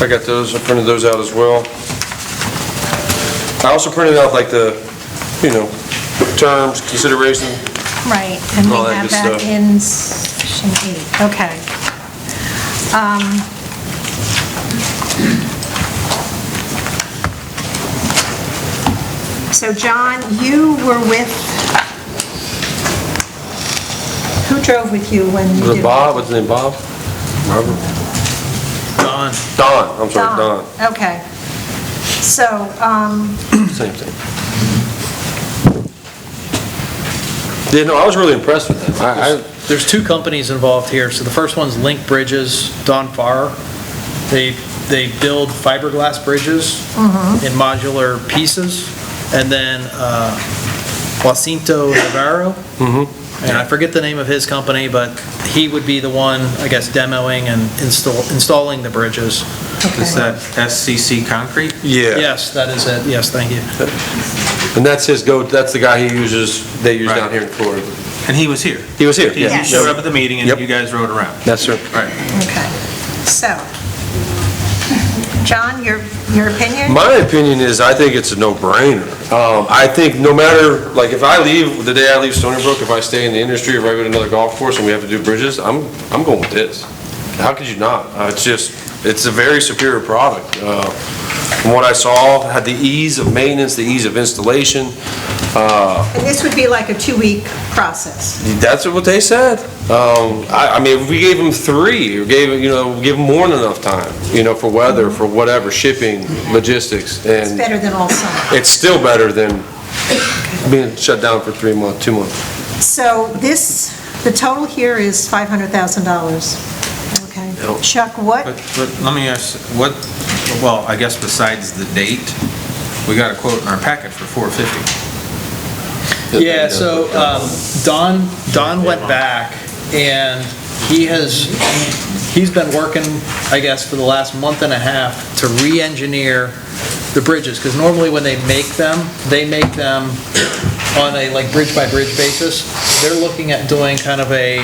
I got those, I printed those out as well. I also printed out like the, terms, consideration. Right, and we All that have good that stuff. in section 8, okay. So John, you were with, who drove with you when you Was did? it Bob? What's his name, Bob? Robert? Don. Don, I'm sorry, Don. Okay. So, Same thing. Yeah, no, I was really impressed with them. There's two companies involved here. So the first one's Link Bridges, Don Farr. They build fiberglass bridges in modular pieces. And then Jacinto Navarro. And I forget the name of his company, but he would be the one, I guess, demoing and installing the bridges. Is that SCC Concrete? Yeah. Yes, that is it. Yes, thank you. And that's that's the guy they use Right. down here in Florida. And he was here. He was here, He yeah. showed up at the meeting and Yep. you guys rode around. That's sir. Right. okay. So, John, your opinion? My opinion is, I think it's a no-brainer. I think no matter, like, if I leave, the day I leave Stony Brook, if I stay in the industry, if I go to another golf course and we have to do bridges, I'm going with this. How could you not? It's a very superior product. From what I saw, had the ease of maintenance, the ease of installation. And this would be like a 2-week process. That's what they said. I mean, if we gave them 3, or give them more than enough time, for weather, for whatever, shipping, logistics, It's and better than all summer. it's still better than being shut down for 3 months, 2 months. So the total here is $500,000. Okay. Yep. Chuck, what? But let me ask, well, I guess besides the date, we got a quote in our packet for $450. Yeah, so Don went back and he's been working, I guess, for the last month and a half to re-engineer the bridges, because normally when they make them on a like bridge by bridge basis. They're looking at doing kind of a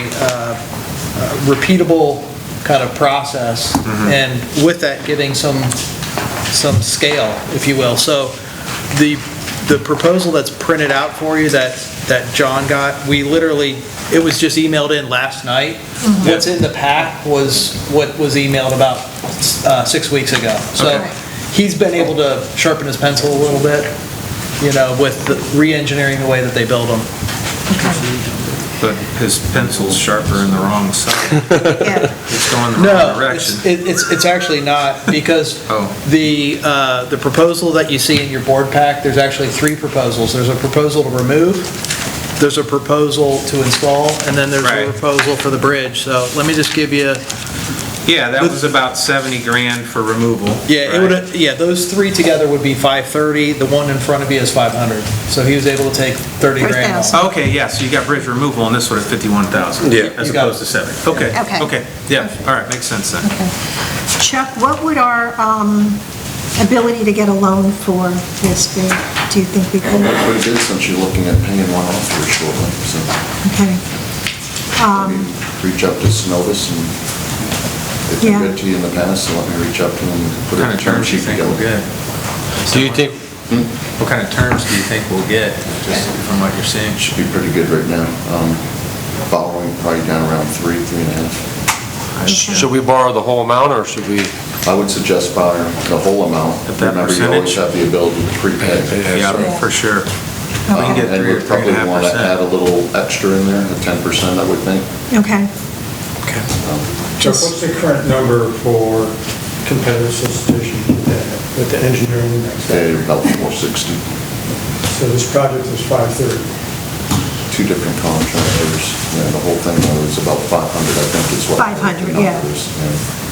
repeatable kind of process, and with that getting some scale, if you will. So the proposal that's printed out for you that John got, it was just emailed in last night. What's in the pack was what was emailed about 6 weeks ago. So he's been able to sharpen his pencil a little bit, with re-engineering the way that they build them. But his pencil's sharper in the wrong side. Yeah. It's going the wrong direction. It's actually not, because Oh. the proposal that you see in your board pack, there's actually 3 proposals. There's a proposal to remove, there's a proposal to install, and then there's Right. a proposal for the bridge. So let me just give you, Yeah, that was about 70 grand for removal. yeah, those 3 together would be 530. The one in front of you is 500. So he was able to take 30 grand off. 3,000. Okay, yeah, so you got bridge removal and this one at 51,000. Yeah. As You got opposed to 70. Okay, Okay. okay, yeah, all right, makes sense then. Okay. Chuck, what would our ability to get a loan for this be? Do you think we could? Pretty good, since you're looking at paying one off here shortly, so Okay. reach out to Synovus, and if Yeah. they're good to you in the past, so let me reach out to them and put What kind a of term terms do you sheet think together. we'll get? Do you think, What kind of terms do you think we'll get, just from what you're seeing? Should be pretty good right now. Following probably down around 3.5. should we borrow the whole amount, or should we? I would suggest buying the whole amount. At that Remember, you always percentage? have the ability to prepay. Yeah, for sure. We can get And 3 or we'd probably want to add a 3.5%. little extra in there, a 10%, I would think. Okay. Chuck, what's the current number for competitive solicitation with the engineering next Say day? about 460. So this project is 530. 2 different contractors, and the whole thing was about 500, I think is what. 500, the yeah. numbers,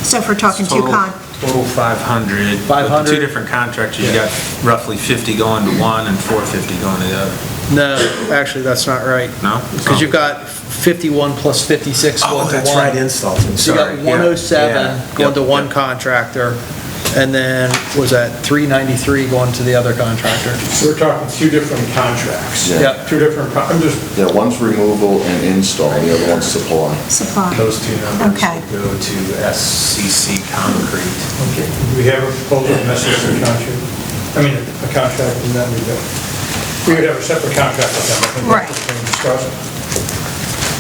So if we're talking Total 500. 500. With the 2 different contractors, you got roughly 50 going to one and 450 going to the other. No, actually, that's not right. No? Because you've got 51 plus 56 going to one. installs, I'm So you got 107 going to one contractor, and then, was that 393 going to the other contractor? So we're talking 2 different contracts. Yeah. Yep. 2 different, I'm just, Yeah, one's removal and install, the other one's supply. supply. Those 2 numbers Okay. will go to SCC Concrete. we have a proposal necessary contract? I mean, a contract in that regard. We would have a separate contract with them, I think Right. that's what we discussed.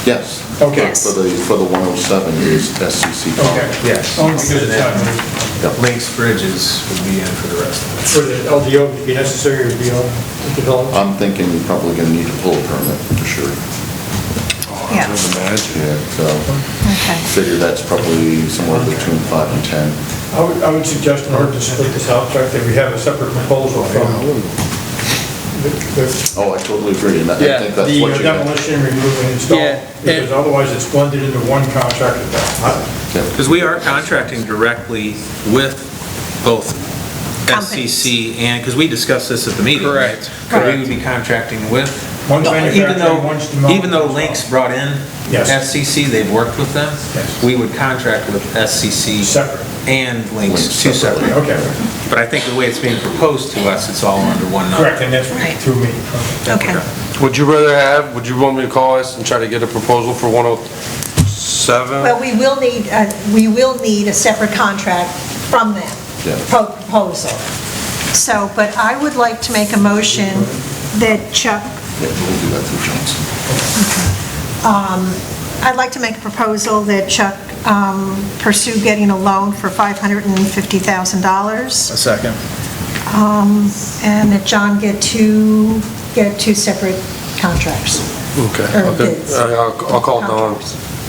Yes. Okay. Yes. For the 107 is SCC Okay. contract. Yes. Only because it's not, Links Bridges would be in for the rest of it. for the LDO to be necessary to be developed. I'm thinking you're probably gonna need to pull a permit, for sure. Yeah, Yeah, so okay. figure that's probably somewhere between 5 and 10. I would suggest in order to split this out, Chuck, that we have a separate proposal from the Oh, I totally agree, and I Yeah, think that's what you got. demolition, remove, and install, Yeah, because otherwise it's blended into one contract at that time. Because we are contracting directly with both Companies. SCC and, because we discussed this at the meeting, right? Correct. So we would be contracting with, One's even manufacturing, one's though, demolished. even though Links brought in Yes. SCC, they've worked with them, Yes. we would contract with SCC Separate. and Links, Links two separately. separate. Okay, But I think the way it's being proposed to us, it's all under one number. correct, and that's Right. through me. Okay. Would you want me to call us and try to get a proposal for 107? Well, we will need a separate contract from them, Yeah. proposal. So, but I would like to make a motion that Chuck, Yeah, we'll do that through Johnson. I'd like to make a proposal that Chuck pursue getting a loan for $550,000, A second. and that John get two separate contracts. Okay, Or okay. bids. I'll call Don.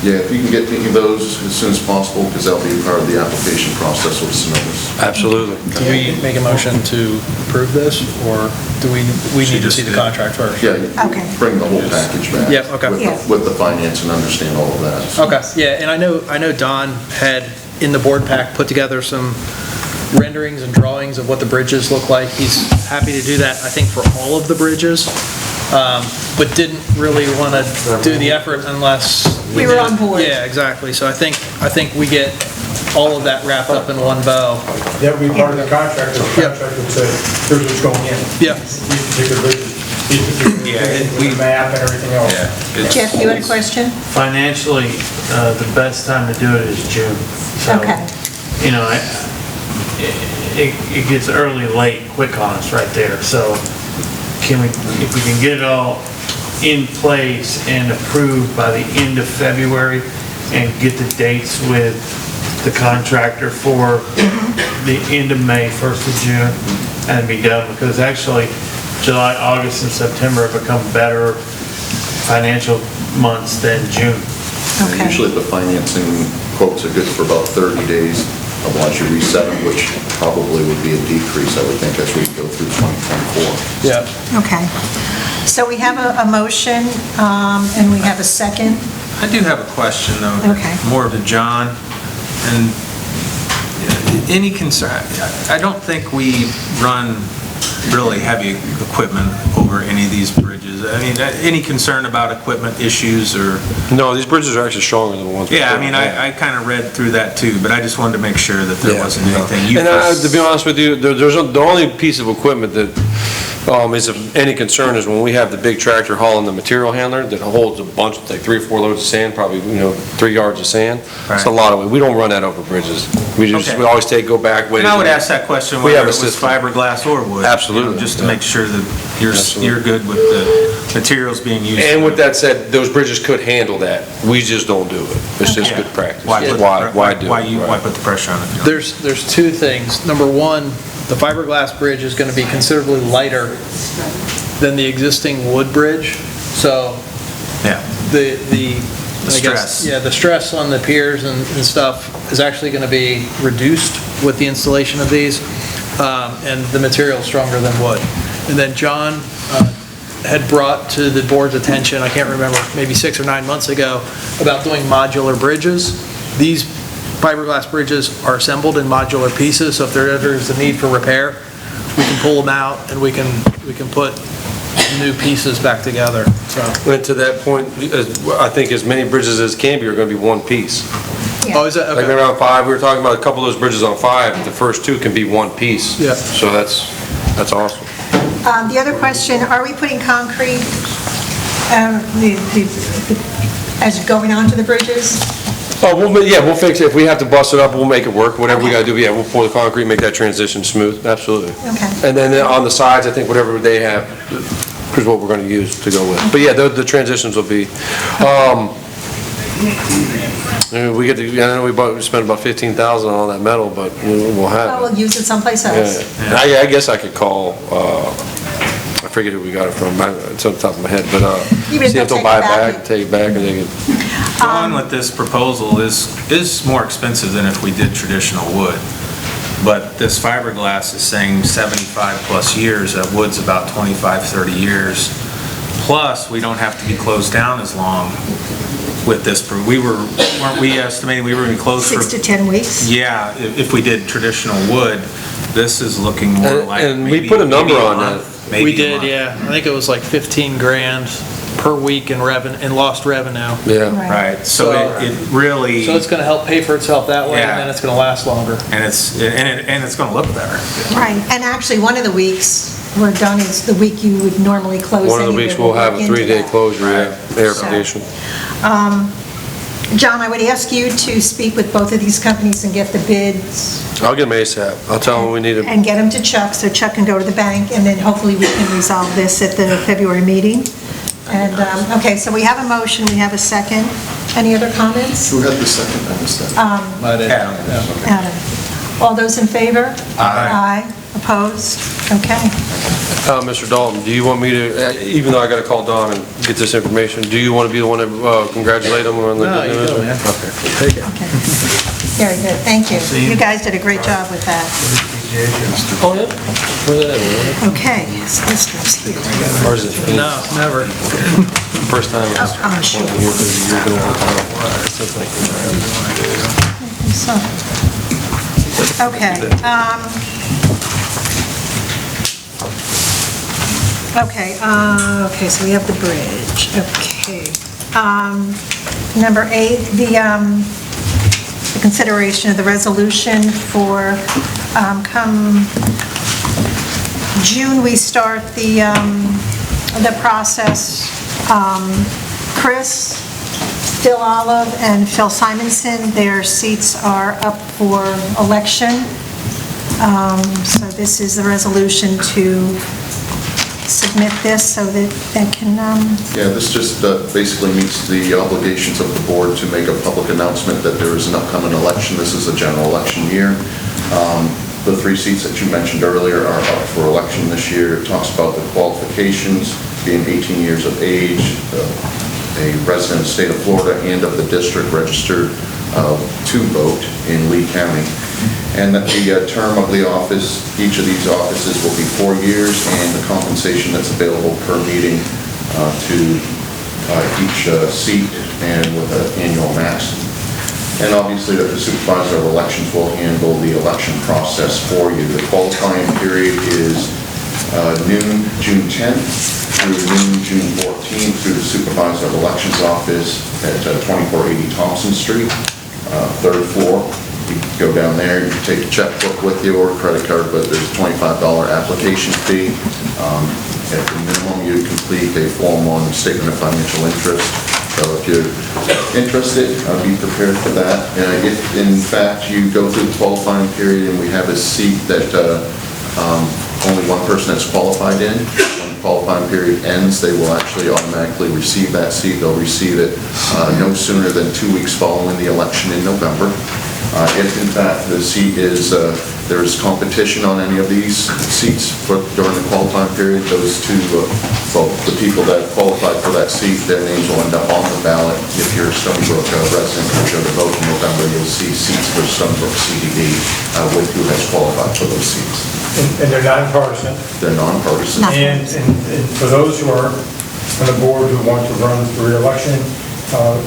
Yeah, if you can get me those as soon as possible, because that'll be part of the application process with Synovus. Absolutely. Do we make a motion to approve this, or do we need to see the contract first? Yeah, you Okay. bring the whole package back. Yeah, okay. with the- Yeah. With the finance and understand all of that. Okay, yeah, and I know Don had, in the board pack, put together some renderings and drawings of what the bridges look like. He's happy to do that, I think, for all of the bridges, but didn't really want to do the effort unless... We were on board. Yeah, exactly, so I think we get all of that wrapped up in one bow. That would be part of the contract, the contract would say, here's what's going in. Yeah. These particular bridges, these particular Yeah, things, we- with the map and everything else. Jeff, you had a question? Financially, the best time to do it is June. So, Okay. you know, it gets early, late, quick on us right there. So if we can get it all in place and approved by the end of February and get the dates with the contractor for the end of May, 1st of June, and be done, because actually July, August, and September have become better financial months than June. And Okay. usually the financing quotes are good for about 30 days, otherwise you reset them, which probably would be a decrease, I would think, as we go through 2024. Yeah. Okay. So we have a motion, and we have a second. I do have a question, though. Okay. More to John, and any concern, I don't think we run really heavy equipment over any of these bridges. I mean, any concern about equipment issues or? No, these bridges are actually stronger than the ones. Yeah, I before. mean, I kind of read through that too, but I just wanted to make sure that there Yeah. wasn't anything. You And first- to be honest with you, the only piece of equipment that is of any concern is when we have the big tractor hauling the material handler that holds a bunch, like 3 or 4 loads of sand, probably, 3 yards of sand. It's a Right. lot of weight. We don't run that over bridges. We Okay. always go back, wait. And I would ask that question We whether have it a was system. fiberglass or wood. Absolutely, Just to yeah. make sure that you're Absolutely. good with the materials being used. And with that said, those bridges could handle that. We just don't do it. It's just Yeah. good practice. Why put the Why pre- do it? Why you, why Right. put the pressure on it? if you don't? There's two things. Number one, the fiberglass bridge is going to be considerably lighter than the existing wood bridge, so Yeah. the I guess, stress. yeah, the stress on the piers and stuff is actually going to be reduced with the installation of these, and the material is stronger than wood. And then John had brought to the board's attention, I can't remember, maybe 6 or 9 months ago, about doing modular bridges. These fiberglass bridges are assembled in modular pieces, so if there ever is a need for repair, we can pull them out and we can put new pieces back together, so. And to that point, I think as many bridges as can be are gonna be one piece. Oh, is that, Like okay. around 5, we were talking about a couple of those bridges on 5, the first 2 can be one piece. Yeah. So that's awesome. The other question, are we putting concrete as going onto the bridges? Oh, we'll fix it. If we have to bust it up, we'll make it work, whatever we gotta do. Yeah, we'll pour the concrete, make that transition smooth, absolutely. Okay. And then on the sides, I think whatever they have is what we're gonna use to go with. But yeah, the transitions will be, we get to, I know we spent about 15,000 on that metal, but we'll Oh, have it. we'll use it someplace else. Yeah. I guess I could call, I forget who we got it from, it's on the top of my head, but, Even if see if they'll they'll buy it take it back, back. take it back, and they can, Going with this proposal is more expensive than if we did traditional wood. But this fiberglass is saying 75-plus years, that wood's about 25, 30 years. Plus, we don't have to be closed down as long with this. Weren't we estimating we were going to be closed for? 6 to 10 weeks? Yeah, if we did traditional wood, this is looking more like and we maybe put a number maybe on month, that. maybe We a did, month. yeah. I think it was like 15 grand per week in lost revenue. yeah. Right, so it really, So it's gonna help pay for itself that way, Yeah. and then it's gonna last longer. and it's going to look better. Right, and actually, one of the weeks we're done is the week you would normally close. One of the anyway. weeks we'll have a look into 3-day that. closure, yeah, air So- condition. John, I would ask you to speak with both of these companies and get the bids I'll get them ASAP. I'll tell them we need it. and get them to Chuck, so Chuck can go to the bank, and then hopefully we can resolve this at the February meeting. And, okay, so we have a motion, we have a second. Any other comments? Who had the second? I missed that. Yeah. Adam? All those in favor? Aye. Aye. Opposed? Okay. Mr. Dalton, do you want me to, even though I gotta call Don and get this information, do you want to be the one to congratulate him on the No, good you news? go, man. Okay. Take it. Okay. Very good, thank you. You guys did a great job with that. Oh, yeah? Where's that at? Okay, so this goes here. Or is it? No, never. First time. Oh, sure. You're gonna want to. So, okay. Okay, so we have the bridge, okay. Number 8, the consideration of the resolution for, come June, we start the process. Chris, Phil Olive, and Phil Simonson, their seats are up for election. So this is the resolution to submit this so that they can, Yeah, this just basically meets the obligations of the board to make a public announcement that there is an upcoming election. This is a general election year. The 3 seats that you mentioned earlier are up for election this year. It talks about the qualifications, being 18 years of age, a resident of the state of Florida and of the district registered to vote in Lee County. And that the term of the office, each of these offices will be 4 years, and the compensation that's available per meeting to each seat and with an annual maximum. And obviously that the supervisor of elections will handle the election process for you. The qualifying period is noon, June 10th, through noon, June 14th, through the supervisor of elections office at 2480 Thompson Street, 3rd floor. You can go down there, you can take a checkbook with you or a credit card, but there's a $25 application fee. At the minimum, you complete a Form 1 statement of financial interest. So if you're interested, be prepared for that. If, in fact, you go through the qualifying period and we have a seat that only one person is qualified in, when the qualifying period ends, they will actually automatically receive that seat. They'll receive it no sooner than 2 weeks following the election in November. If in fact the seat is, there's competition on any of these seats during the qualifying period, those two, the people that qualified for that seat, their names will end up on the ballot. If you're a Stony Brook resident who show to vote in November, you'll see seats for Stony Brook CDD with who has qualified for those seats. And they're nonpartisan. They're nonpartisan. And for those who are on the board who want to run for re-election,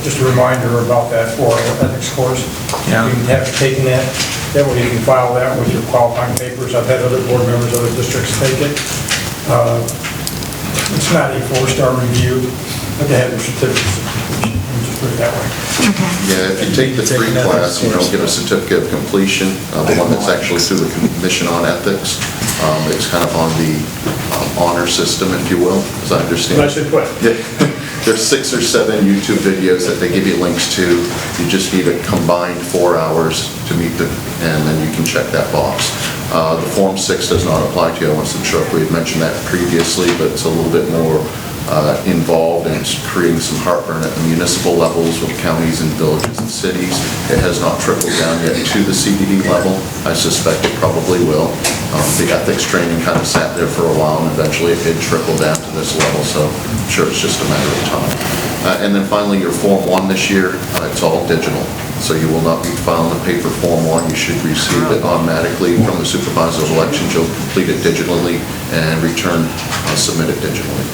just a reminder about that for ethics course. Yeah. You have taken that. That way you can file that with your qualifying papers. I've had other board members, other districts take it. It's not a 4-star review, but they have their certificates. Just put it that way. Yeah, if you take the free class, you don't get a certificate of completion. The one that's actually through the Commission on Ethics, it's kind of on the honor system, if you will, as I understand. Nicely put. Yeah. There's 6 or 7 YouTube videos that they give you links to. You just need a combined 4 hours to meet and then you can check that box. The Form 6 does not apply to you. I wasn't sure if we had mentioned that previously, but it's a little bit more involved and it's creating some heartburn at the municipal levels with counties and villages and cities. It has not trickled down yet to the CDD level. I suspect it probably will. The ethics training kind of sat there for a while and eventually it did trickle down to this level, so I'm sure it's just a matter of time. And then finally, your Form 1 this year, it's all digital. So you will not be filing a paper Form 1. You should receive it automatically from the supervisor of elections. You'll complete it digitally and return, submit it digitally.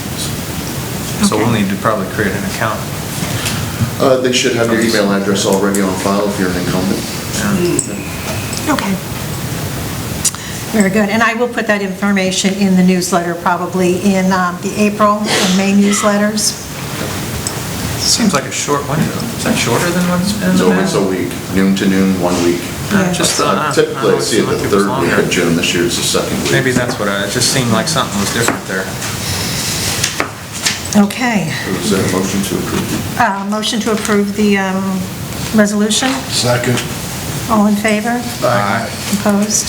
So we'll need to probably create an account. They should have your email address already on file if you're an incumbent. Okay. Very good. And I will put that information in the newsletter, probably in the April and May newsletters. Seems like a short window. Is that shorter than what's been in the It's a week, noon to noon, 1 week. Yeah. Typically, I see it the third week of June. This year it's the second week. Maybe that's what it just seemed like something was different there. Okay. Is there a motion to approve? Motion to approve the resolution. Second. All in favor? Aye. Opposed?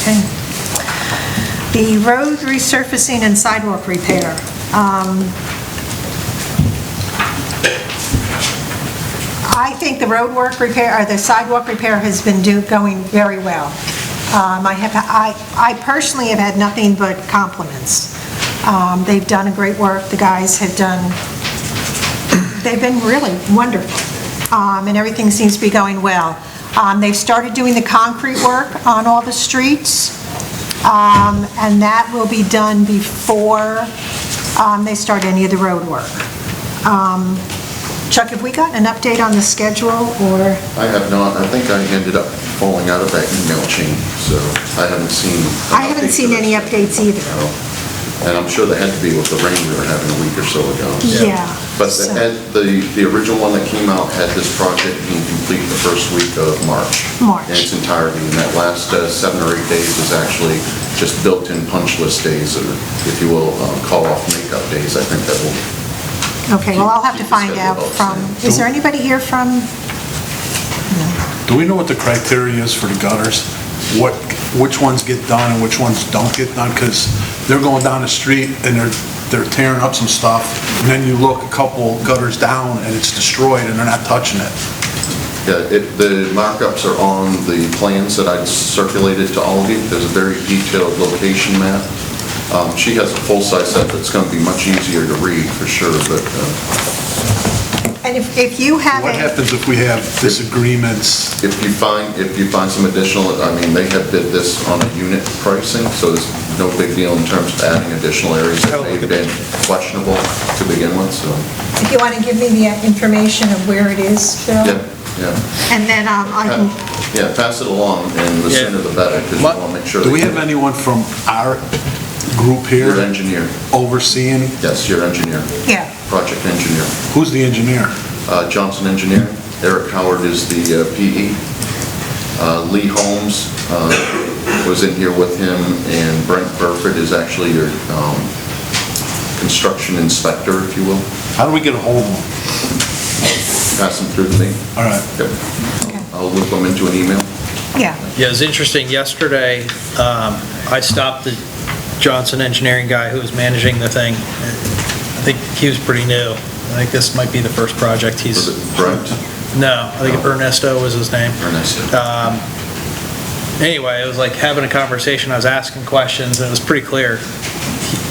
Okay. The road resurfacing and sidewalk repair. I think the road work repair, or the sidewalk repair has been going very well. I personally have had nothing but compliments. They've done a great work. The guys have they've been really wonderful. And everything seems to be going well. They've started doing the concrete work on all the streets. And that will be done before they start any of the road work. Chuck, have we gotten an update on the schedule, or? I have not. I think I ended up falling out of that email chain, so I haven't seen. I haven't seen any updates either. No. And I'm sure that had to be with the rain we were having a week or so ago. Yeah. But so- the original one that came out had this project being complete the first week of March. March. In its entirety, and that last 7 or 8 days is actually just built-in punch list days, or if you will, call-off makeup days. I think that will. Okay, well, I'll have to find out from, is there anybody here from? Do we know what the criteria is for the gutters? Which ones get done and which ones don't get done? Because they're going down the street and they're tearing up some stuff, and then you look a couple gutters down and it's destroyed and they're not touching it. Yeah, the markups are on the plans that I circulated to all of you. There's a very detailed location map. She has a full-size set that's going to be much easier to read for sure, but... And if you have What happens if we have disagreements? If you find some additional, I mean, they have bid this on a unit pricing, so there's no big deal in terms of adding additional areas that may have been questionable to begin with, so... If you want to give me the information of where it is, Phil? Yeah. And then I can, Yeah, pass it along, and the sooner the better, because we want to make sure... Do we they have get anyone from our group here Your engineer. overseeing? Yes, your engineer. yeah. Project engineer. Who's the engineer? Johnson Engineering. Eric Howard is the PE. Lee Holmes was in here with him, and Brent Burford is actually your construction inspector, if you will. How do we get a hold of them? Pass them through to me. All right. Yep. Okay. I'll loop them into an email. Yeah. Yeah, it was interesting. Yesterday, I stopped the Johnson Engineering guy who was managing the thing. I think he was pretty new. I think this might be the first project he's... Was it Brent? No, I think Ernesto was his name. Ernesto. Anyway, it was like having a conversation. I was asking questions, and it was pretty clear.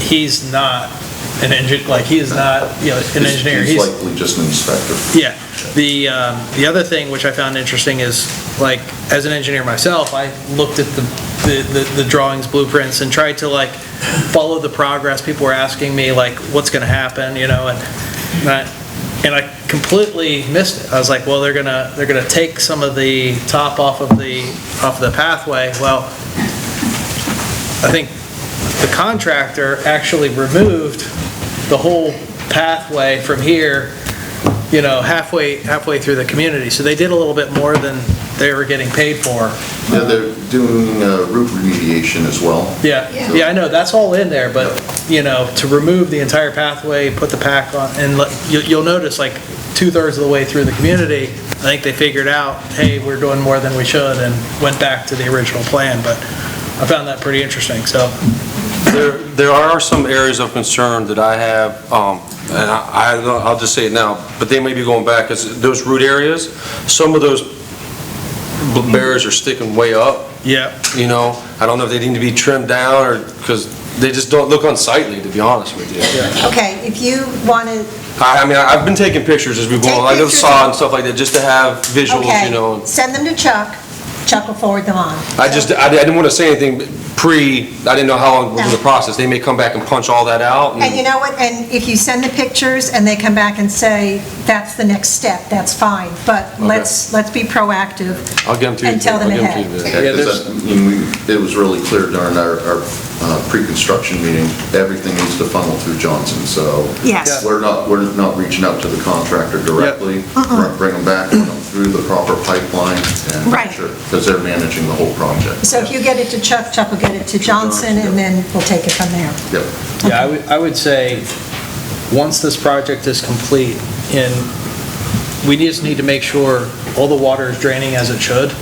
He's not an engineer, like he is not, an engineer. He's likely just an inspector. Yeah. The other thing which I found interesting is, like, as an engineer myself, I looked at the drawings, blueprints, and tried to, like, follow the progress. People were asking me, like, what's going to happen, and I completely missed it. I was like, well, they're gonna take some of the top off of the pathway. Well, I think the contractor actually removed the whole pathway from here, halfway through the community. So they did a little bit more than they were getting paid for. Yeah, they're doing roof remediation as well. Yeah, I know, that's all in there, but to remove the entire pathway, put the pack on, and you'll notice like 2/3 of the way through the community, I think they figured out, hey, we're doing more than we should, and went back to the original plan, but I found that pretty interesting, so. There are some areas of concern that I have, and I'll just say it now, but they may be going back, because those root areas, some of those barriers are sticking way up. Yeah. I don't know if they need to be trimmed down, or, because they just don't look unsightly, to be honest with you. Okay, if you want to, I mean, I've been taking pictures as we go Take along, like the pictures saw of- and stuff like that, just to have visuals, okay, send them to Chuck. Chuck will forward them on. I didn't want to say anything I didn't know how long was the process. They may come back and punch all that out. And you know what, and if you send the pictures and they come back and say, that's the next step, that's fine, but let's be proactive. I'll get them to you. And tell them I'll get ahead. them to you. Yeah, 'cause it was really clear during our pre-construction meeting, everything needs to funnel through Johnson, so. Yes. We're not reaching out to the contractor directly. We're gonna bring them back, run them through the proper pipeline, and Right. make sure, because they're managing the whole project. So if you get it to Chuck, Chuck will get it to Johnson, and then we'll take it from there. Yep. Yeah, I would say, once this project is complete, we just need to make sure all the water is draining as it should.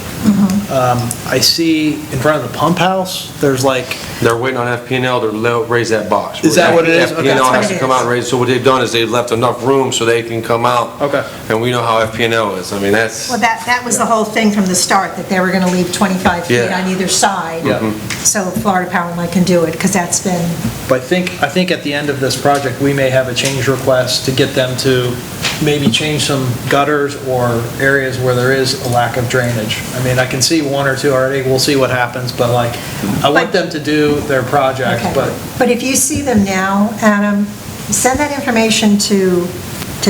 I see in front of the pump house, there's like, They're waiting on FP&L to raise that box. Is that what it is? Okay. FP&L That's what has it to come is. out and raise, so what they've done is they've left enough room so they can come out. Okay. And we know how FP&L is. I mean, that's, Well, that was the whole thing from the start, that they were going to leave 25 feet Yeah. on either side. Yeah. So Florida Power and Light can do it, because that's been, but I think at the end of this project, we may have a change request to get them to maybe change some gutters or areas where there is a lack of drainage. I mean, I can see one or two already, we'll see what happens, but like, I want them to do their project, okay. but But if you see them now, Adam, send that information to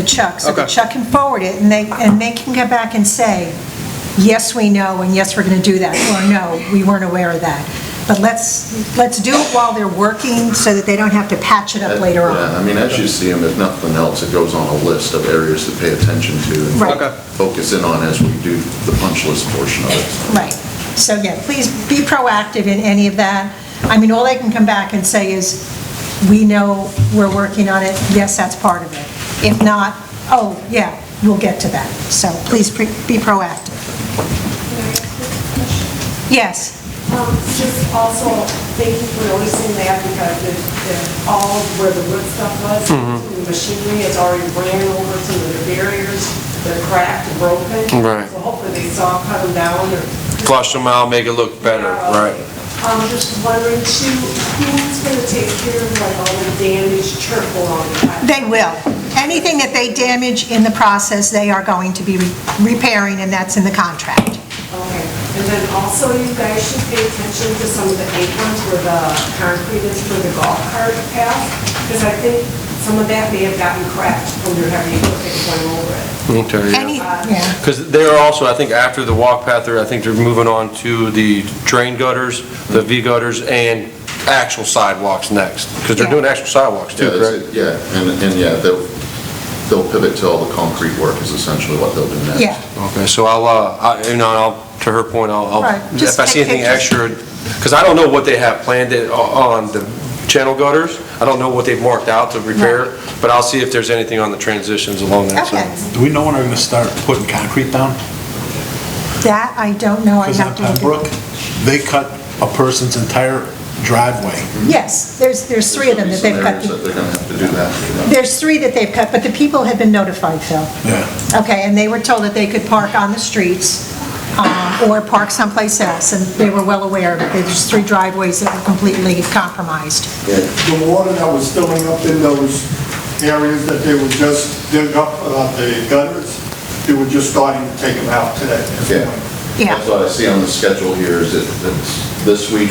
Chuck, so that Okay. Chuck can forward it, and they can come back and say, yes, we know, and yes, we're going to do that, or no, we weren't aware of that. But let's do it while they're working, so that they don't have to patch it up later Yeah, on. I mean, as you see them, if nothing else, it goes on a list of areas to pay attention to and Right. Okay. focus in on as we do the punch list portion of it. Right. So, yeah, please be proactive in any of that. I mean, all they can come back and say is, we know we're working on it, yes, that's part of it. If not, oh, yeah, we'll get to that. So please be proactive. Yes? Just also, thank you for noticing that, because all where the wood stuff was, the machinery has already ran over some of the barriers, they're cracked and broken. Right. So hopefully they saw cut them down or. flush them out, make it look better, right? I'm just wondering too, who's gonna take care of like all the damaged chirp along the pipe? They will. Anything that they damage in the process, they are going to be repairing, and that's in the contract. Okay, and then also you guys should pay attention to some of the aprons where the concrete is for the golf cart path, because I think some of that may have gotten cracked from your heavy equipment going over it. Okay, Any, yeah. Because they're also, I think after the walk path there, I think they're moving on to the drain gutters, the V gutters, and actual sidewalks next. Because they're Yeah. doing actual sidewalks too, Yeah, that's correct? it. Yeah, and yeah, they'll pivot to all the concrete work is essentially what they'll do next. Yeah. Okay, so to her point, Right, just if I see take anything pictures. extra, because I don't know what they have planned on the channel gutters. I don't know what they've marked out to repair, but I'll see if there's anything on the transitions along that Okay. side. Do we know when they're gonna start putting concrete down? That, I don't know. I Because have at to look at Pembroke, they cut a person's entire driveway. Yes, there's three of them that they've Some areas cut. that they're gonna have to do that. There's three that they've cut, but the people have been notified, Phil. Yeah. Okay, and they were told that they could park on the streets or park someplace else, and they were well aware that there's three driveways that were completely compromised. The water that was filling up in those areas that they were just digging up, the gutters, they were just starting to take them out today. Yeah. Yeah. That's what I see on the schedule here, is it's this week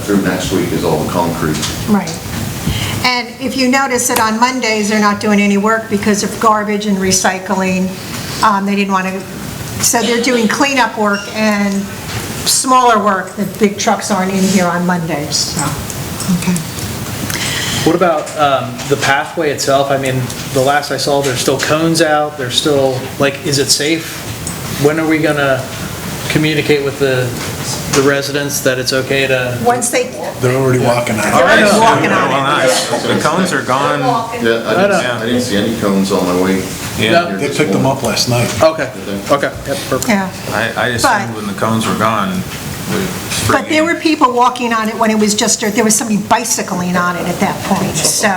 through next week is all the concrete. Right. And if you notice that on Mondays, they're not doing any work because of garbage and recycling. They didn't want to, so they're doing cleanup work and smaller work. The big trucks aren't in here on Mondays, so, okay. what about the pathway itself? I mean, the last I saw, there's still cones out, there's still, like, is it safe? When are we gonna communicate with the residents that it's okay to? Once they, They're already walking they're on it. already walking on Well, it. nice. The cones are gone. Yeah, I didn't see any cones on my way. Yeah. here They this picked them morning. up last night. Okay, okay, yep, perfect. Yeah. I assumed when the cones were gone, But there were people walking on it when it was just dirt. There was somebody bicycling on it at that point. So,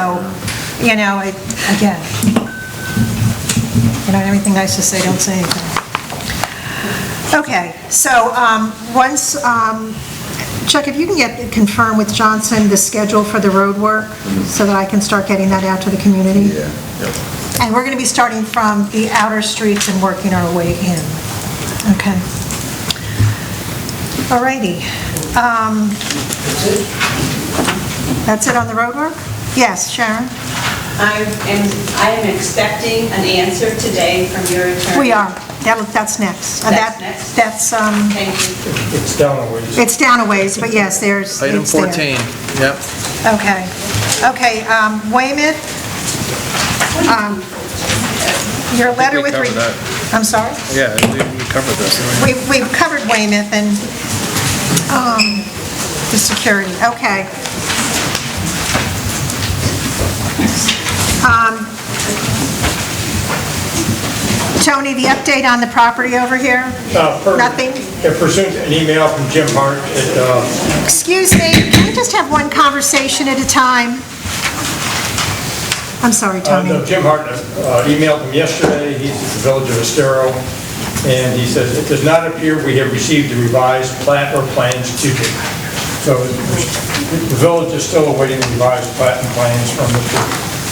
you know, again, you don't have anything nice to say, don't say anything. Okay, so once, Chuck, if you can confirm with Johnson the schedule for the road work so that I can start getting that out to the community? Yeah, yep. And we're going to be starting from the outer streets and working our way in. Okay. All righty. That's it on the road work? Yes, Sharon? I am expecting an answer today from your attorney. We are. That's next. That's next? That's, Thank you. It's down a ways. it's down a ways, but yes, there's, Item it's there. 14, yep. Okay. Okay, Weymouth, your letter with... covered that. I'm sorry? Yeah, we covered this. didn't we? We've covered Weymouth and the security, okay. Tony, the update on the property over here? Nothing? Pursuant to an email from Jim Hart at Excuse me, can we just have one conversation at a time? I'm sorry, Tony. No, Jim Hart emailed him yesterday, he's at the Village of Estero, and he says, "It does not appear we have received a revised plat or plans to date." So the village is still awaiting revised plat and plans from Mr.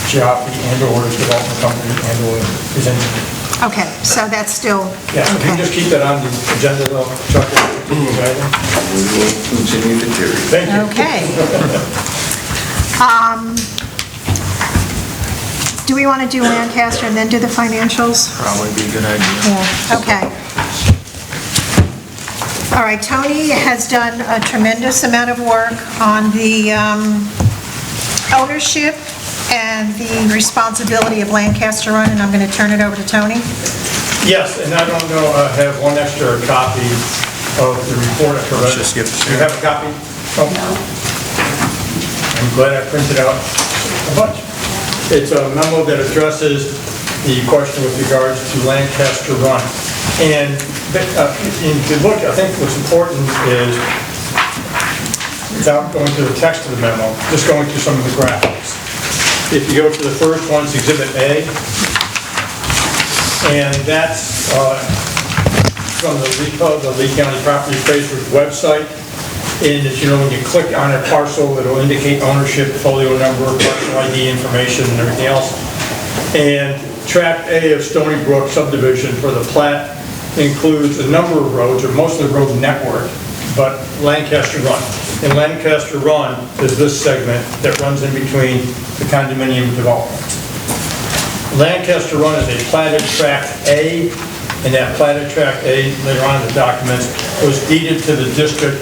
Chiappi and/or his development company and/or his engineer. Okay, so that's still, Yeah, so if you can just keep that on the agenda, though, Chuck, We will continue to carry. thank you. okay. Do we want to do Lancaster and then do the financials? Probably be a good idea. Yeah, okay. All right, Tony has done a tremendous amount of work on the ownership and the responsibility of Lancaster Run, and I'm going to turn it over to Tony. Yes, and I don't know, I have one extra copy of the report I provided. Just give it to Do you have a copy? Oh. I'm glad I printed out a bunch. It's a memo that addresses the question with regards to Lancaster Run. And if you look, I think what's important is, without going to the text of the memo, just going through some of the graphics. If you go to the first one, it's Exhibit A, and that's from the Lee County Property Appraiser's website. And as you know, when you click on a parcel, it'll indicate ownership, folio number, parcel ID information, and everything else. And Tract A of Stony Brook subdivision for the plat includes a number of roads, or most of the road network, but Lancaster Run. And Lancaster Run is this segment that runs in between the condominium developments. Lancaster Run is a platted Tract A, and that platted Tract A, later on in the documents, was deeded to the district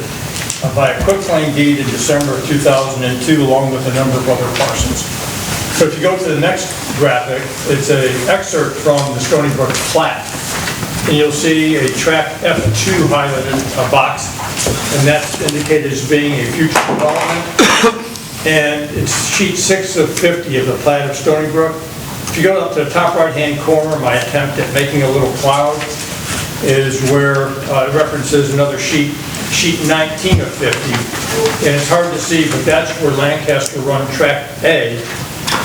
by a quitclaim deed in December of 2002, along with a number of other parcels. So if you go to the next graphic, it's an excerpt from the Stony Brook plat, and you'll see a Tract F2 highlighted, a box, and that's indicated as being a future development. And it's sheet 6 of 50 of the plat of Stony Brook. If you go up to the top right-hand corner, my attempt at making a little cloud is where it references another sheet, sheet 19 of 50. And it's hard to see, but that's where Lancaster Run Tract A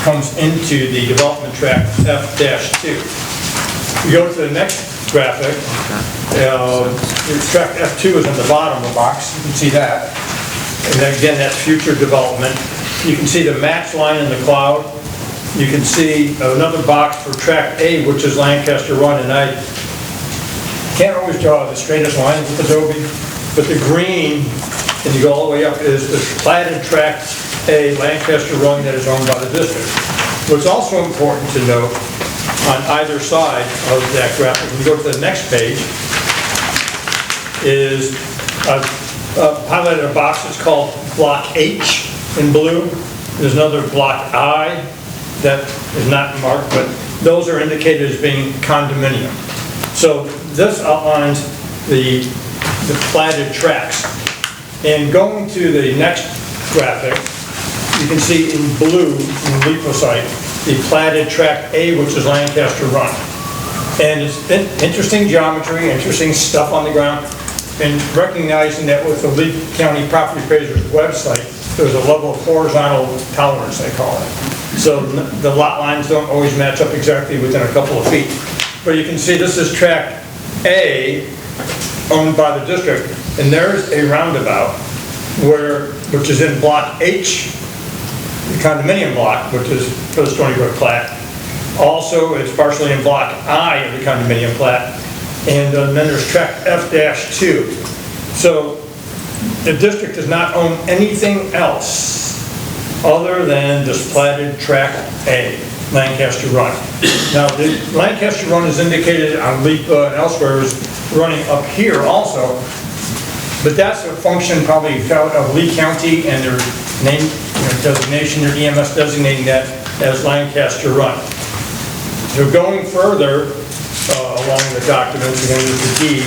comes into the development tract F-2. If you go to the next graphic, Tract F2 is on the bottom of the box, you can see that. And then again, that's future development. You can see the match line in the cloud. You can see another box for Tract A, which is Lancaster Run, and I can't always draw the straightest lines with Adobe, but the green, and you go all the way up, is the platted Tract A, Lancaster Run, that is owned by the district. What's also important to note, on either side of that graphic, when you go to the next page, is highlighted a box that's called Block H in blue. There's another Block I that is not marked, but those are indicated as being condominium. So this outlines the the platted tracks. And going to the next graphic, you can see in blue, in leafosite, the platted track A, which is Lancaster Run. And it's interesting geometry, interesting stuff on the ground, and recognizing that with the Lee County Property Appraiser's website, there's a level of horizontal tolerance, they call it. So the lot lines don't always match up exactly within a couple of feet. But you can see this is tract A, owned by the district, and there's a roundabout which is in block H, the condominium block, which is for the Stony Brook plat. Also, it's partially in block I of the condominium plat, and then there's tract F-2. So the district does not own anything else other than this platted tract A, Lancaster Run. Now, the Lancaster Run is indicated on LEPA and elsewhere as running up here also, but that's a function probably of Lee County and their name, designation, their EMS designating that as Lancaster Run. So going further along the documents, again with the deed,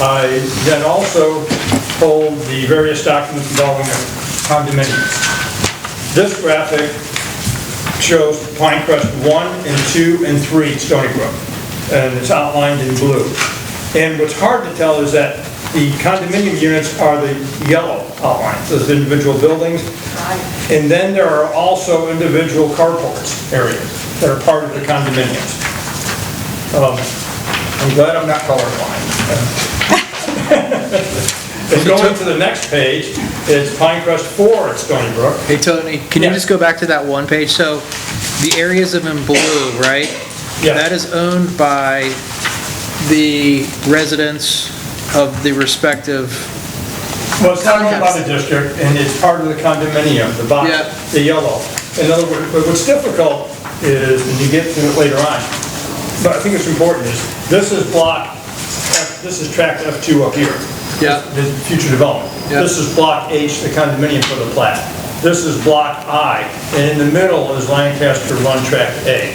I then also pulled the various documents involving the condominiums. This graphic shows Pinecrest 1 and 2 and 3 Stony Brook, and it's outlined in blue. And what's hard to tell is that the condominium units are the yellow outlines, those individual buildings. And then there are also individual carports areas that are part of the condominiums. I'm glad I'm not colorblind. And going to the next page, it's Pinecrest 4 at Stony Brook. Hey, Tony, can you just go back to that one page? So the areas of in blue, right? Yeah. That is owned by the residents of the respective... Well, it's not owned by the district, and it's part of the condominium, the box, Yeah. the yellow. In other words, but what's difficult is, and you get to it later on, but I think it's important, is this is this is tract F2 up here. Yeah. The future development. Yeah. This is block H, the condominium for the plat. This is block I, and in the middle is Lancaster Run tract A.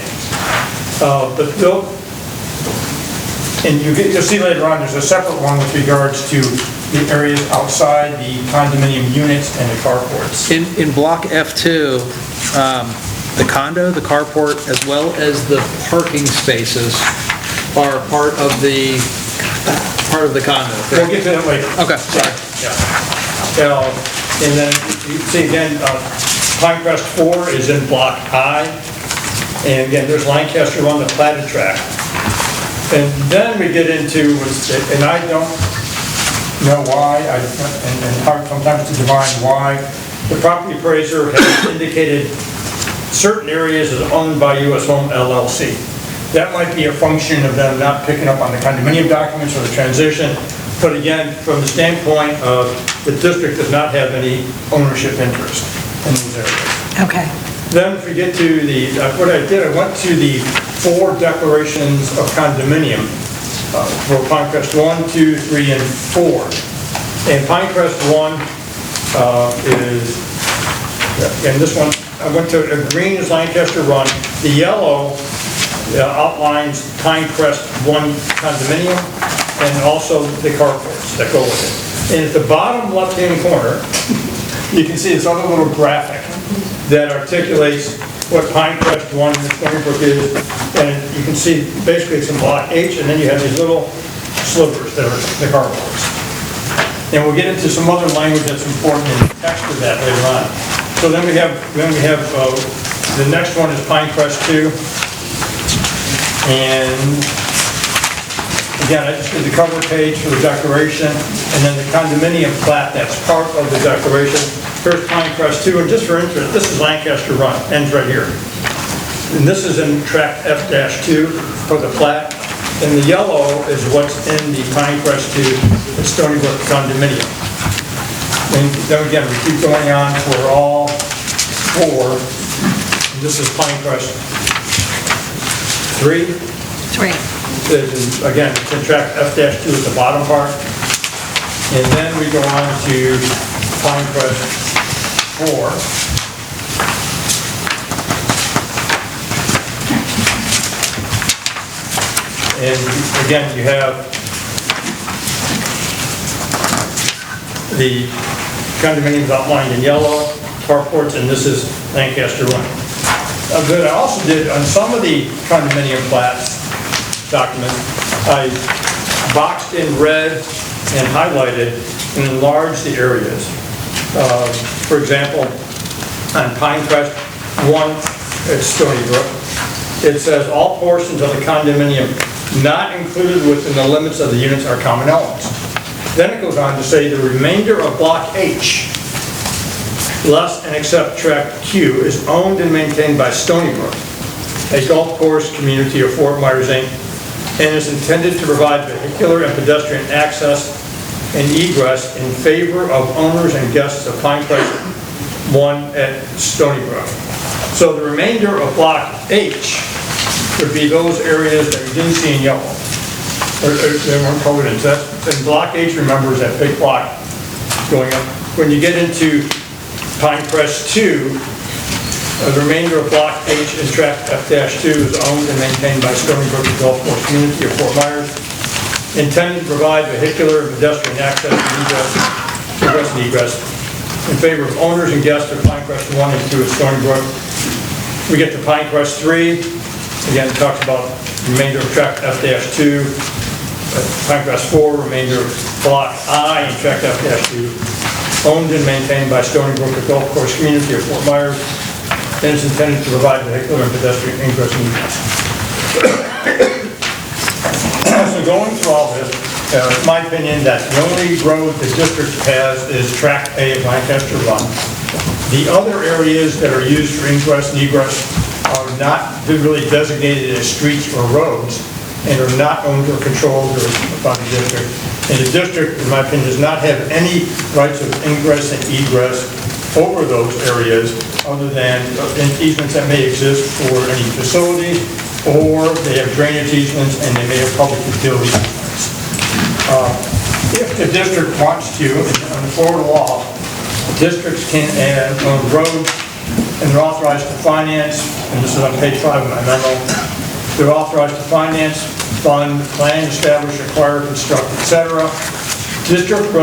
But and you'll see later on, there's a separate one with regards to the areas outside the condominium units and the carports. In block F2, the condo, the carport, as well as the parking spaces are part of the condo. We'll get to that later. Okay, sorry. Yeah. And then you see again, Pinecrest 4 is in block I. And again, there's Lancaster on the platted tract. And then we get into, and I don't know why, and hard sometimes to divine why, the property appraiser has indicated certain areas as owned by US Home LLC. That might be a function of them not picking up on the condominium documents or the transition, but again, from the standpoint of the district does not have any ownership interest in those areas. Okay. Then if we get to the, what I did, I went to the 4 declarations of condominium for Pinecrest 1, 2, 3, and 4. And Pinecrest 1 is, and this one, I went to, green is Lancaster Run. The yellow outlines Pinecrest 1 condominium and also the carports that go with it. And at the bottom left-hand corner, you can see this other little graphic that articulates what Pinecrest 1 in the Stony Brook is, and you can see basically it's in block H, and then you have these little slivers that are the carports. And we'll get into some other language that's important in the text of that later on. So then we have the next one is Pinecrest 2, and again, I just did the cover page for the declaration, and then the condominium plat that's part of the declaration. First Pinecrest 2, and just for interest, this is Lancaster Run, ends right here. And this is in tract F-2 for the plat. And the yellow is what's in the Pinecrest 2 at Stony Brook condominium. And then again, we keep going on for all 4. And this is Pinecrest 3. 3. Again, it's in tract F-2 at the bottom part. And then we go on to Pinecrest 4. And again, you have The condominiums outlined in yellow, carports, and this is Lancaster Run. But I also did, on some of the condominium plats documents, I boxed in red and highlighted and enlarged the areas. For example, on Pinecrest 1 at Stony Brook, it says all portions of the condominium not included within the limits of the units are common elements. Then it goes on to say the remainder of Block H, less and except Tract Q, is owned and maintained by Stony Brook, a golf course community of Fort Myers, Inc., and is intended to provide vehicular and pedestrian access and egress in favor of owners and guests of Pinecrest 1 at Stony Brook. So the remainder of Block H would be those areas that we didn't see in yellow, or they weren't colored in. So that's, and Block H, remember, is that big block going up. When you get into Pinecrest 2, the remainder of Block H and Tract F-2 is owned and maintained by Stony Brook Golf Course Community of Fort Myers, intended to provide vehicular and pedestrian access and egress in favor of owners and guests of Pinecrest 1 and 2 at Stony Brook. We get to Pinecrest 3, again, it talks about remainder of Tract F-2, Pinecrest 4, remainder of Block I and Tract F-2, owned and maintained by Stony Brook Golf Course Community of Fort Myers, and is intended to provide vehicular and pedestrian ingress and egress. So going through all this, it's my opinion that the only road the district has is Tract A of Lancaster Run. The other areas that are used for ingress and egress are not really designated as streets or roads and are not owned or controlled by the district. And the district, in my opinion, does not have any rights of ingress and egress over those areas other than easements that may exist for any facility, or they have drainage easements and they may have public utility easements. If the district wants to, under Florida law, districts can own roads and they're authorized to finance, and this is on page 5 of my memo, they're authorized to finance, fund, plan, establish, acquire, construct, etc. District